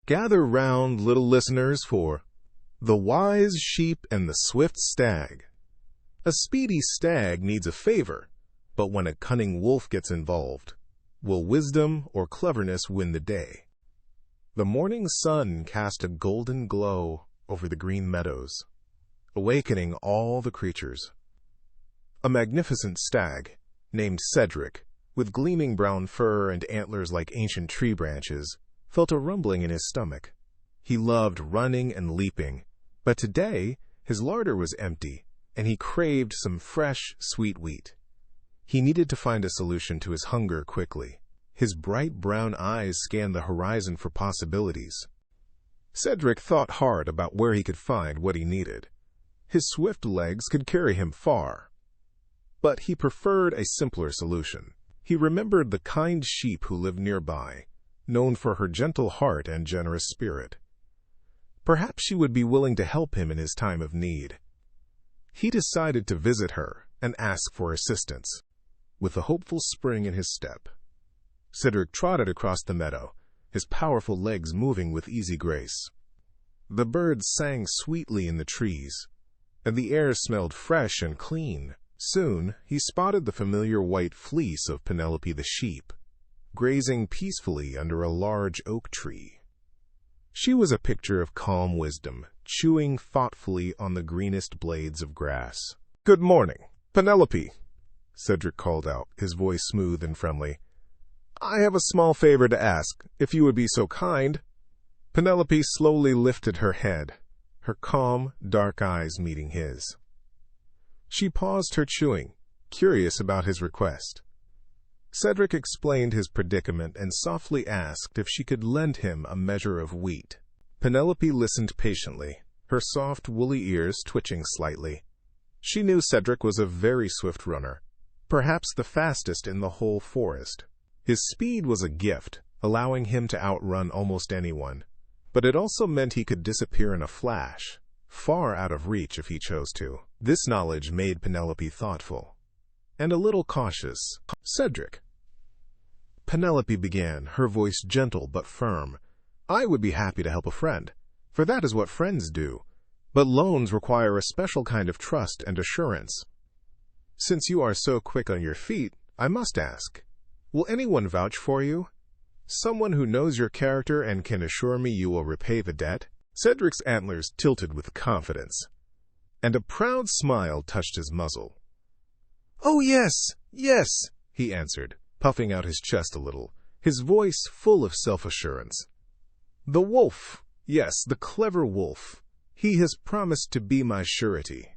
Gather round, little listeners, for The Wise Sheep and the Swift Stag. A speedy stag needs a favor, but when a cunning wolf gets involved, will wisdom or cleverness win the day? The morning sun cast a golden glow over the green meadows, awakening all the creatures. A magnificent stag, named Cedric, with gleaming brown fur and antlers like ancient tree branches, felt a rumbling in his stomach. He loved running and leaping, but today his larder was empty, and he craved some fresh, sweet wheat. He needed to find a solution to his hunger quickly. His bright brown eyes scanned the horizon for possibilities. Cedric thought hard about where he could find what he needed. His swift legs could carry him far, but he preferred a simpler solution. He remembered the kind sheep who lived nearby, known for her gentle heart and generous spirit. Perhaps she would be willing to help him in his time of need. He decided to visit her and ask for assistance. With a hopeful spring in his step, Cedric trotted across the meadow, his powerful legs moving with easy grace. The birds sang sweetly in the trees, and the air smelled fresh and clean. Soon he spotted the familiar white fleece of Penelope the sheep, grazing peacefully under a large oak tree. She was a picture of calm wisdom, chewing thoughtfully on the greenest blades of grass. "Good morning, Penelope," Cedric called out, his voice smooth and friendly. "I have a small favor to ask, if you would be so kind." Penelope slowly lifted her head, her calm, dark eyes meeting his. She paused her chewing, curious about his request. Cedric explained his predicament and softly asked if she could lend him a measure of wheat. Penelope listened patiently, her soft, woolly ears twitching slightly. She knew Cedric was a very swift runner, perhaps the fastest in the whole forest. His speed was a gift, allowing him to outrun almost anyone, but it also meant he could disappear in a flash, far out of reach if he chose to. This knowledge made Penelope thoughtful and a little cautious. "Cedric," Penelope began, her voice gentle but firm, "I would be happy to help a friend, for that is what friends do. But loans require a special kind of trust and assurance. Since you are so quick on your feet, I must ask, will anyone vouch for you? Someone who knows your character and can assure me you will repay the debt?" Cedric's antlers tilted with confidence, and a proud smile touched his muzzle. "Oh, yes, yes," he answered, puffing out his chest a little, his voice full of self-assurance. "The wolf, yes, the clever wolf. He has promised to be my surety.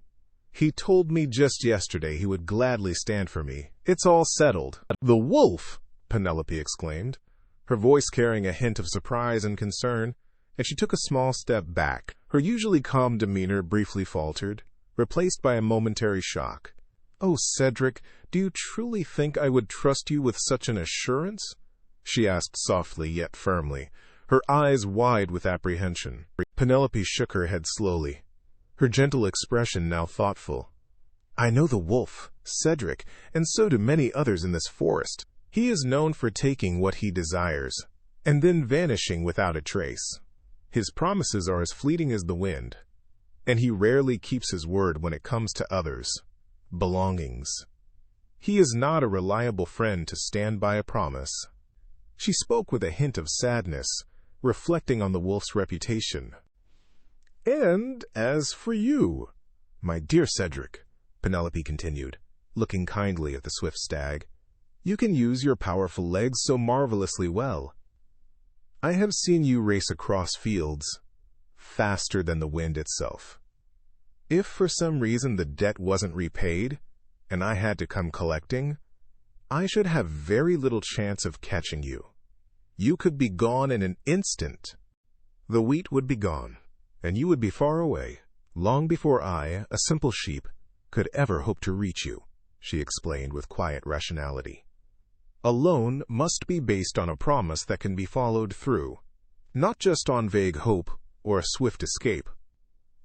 He told me just yesterday he would gladly stand for me. It's all settled." "The wolf!" Penelope exclaimed, her voice carrying a hint of surprise and concern, and she took a small step back. Her usually calm demeanor briefly faltered, replaced by a momentary shock. "Oh, Cedric, do you truly think I would trust you with such an assurance?" she asked softly yet firmly, her eyes wide with apprehension. Penelope shook her head slowly, her gentle expression now thoughtful. "I know the wolf, Cedric, and so do many others in this forest. He is known for taking what he desires, and then vanishing without a trace. His promises are as fleeting as the wind, and he rarely keeps his word when it comes to others' belongings. He is not a reliable friend to stand by a promise." She spoke with a hint of sadness, reflecting on the wolf's reputation. "And as for you, my dear Cedric," Penelope continued, looking kindly at the swift stag, "you can use your powerful legs so marvelously well. I have seen you race across fields, faster than the wind itself. If for some reason the debt wasn't repaid, and I had to come collecting, I should have very little chance of catching you. You could be gone in an instant. The wheat would be gone, and you would be far away, long before I, a simple sheep, could ever hope to reach you," she explained with quiet rationality. "A loan must be based on a promise that can be followed through, not just on vague hope or a swift escape.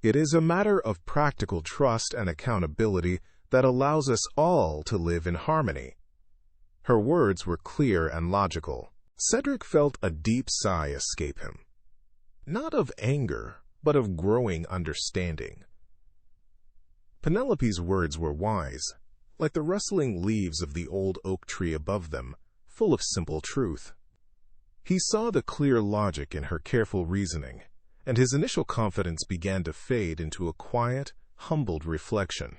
It is a matter of practical trust and accountability that allows us all to live in harmony." Her words were clear and logical. Cedric felt a deep sigh escape him. not of anger, but of growing understanding. Penelope's words were wise, like the rustling leaves of the old oak tree above them, full of simple truth. He saw the clear logic in her careful reasoning, and his initial confidence began to fade into a quiet, humbled reflection.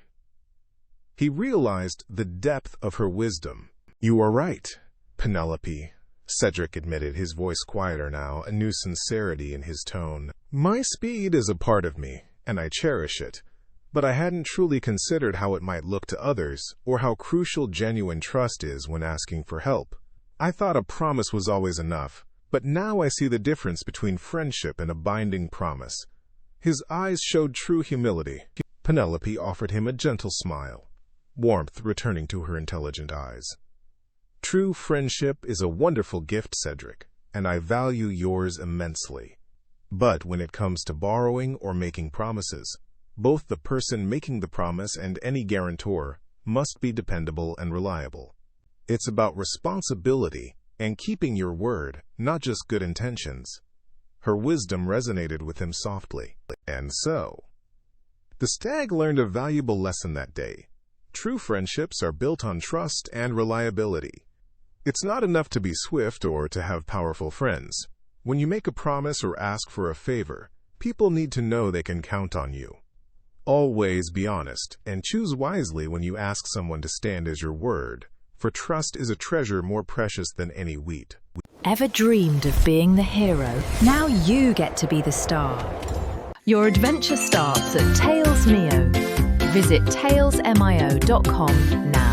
He realized the depth of her wisdom. "You are right, Penelope," Cedric admitted, his voice quieter now, a new sincerity in his tone. "My speed is a part of me, and I cherish it, but I hadn't truly considered how it might look to others, or how crucial genuine trust is when asking for help. I thought a promise was always enough, but now I see the difference between friendship and a binding promise." His eyes showed true humility. Penelope offered him a gentle smile, warmth returning to her intelligent eyes. "True friendship is a wonderful gift, Cedric, and I value yours immensely. But when it comes to borrowing or making promises, both the person making the promise and any guarantor must be dependable and reliable. It's about responsibility and keeping your word, not just good intentions." Her wisdom resonated with him softly. And so, the stag learned a valuable lesson that day. True friendships are built on trust and reliability. It's not enough to be swift or to have powerful friends. When you make a promise or ask for a favor, people need to know they can count on you. Always be honest and choose wisely when you ask someone to stand as your word, for trust is a treasure more precious than any wheat. Ever dreamed of being the hero? Now you get to be the star. Your adventure starts at TalesMio. Visit talesmio.com now.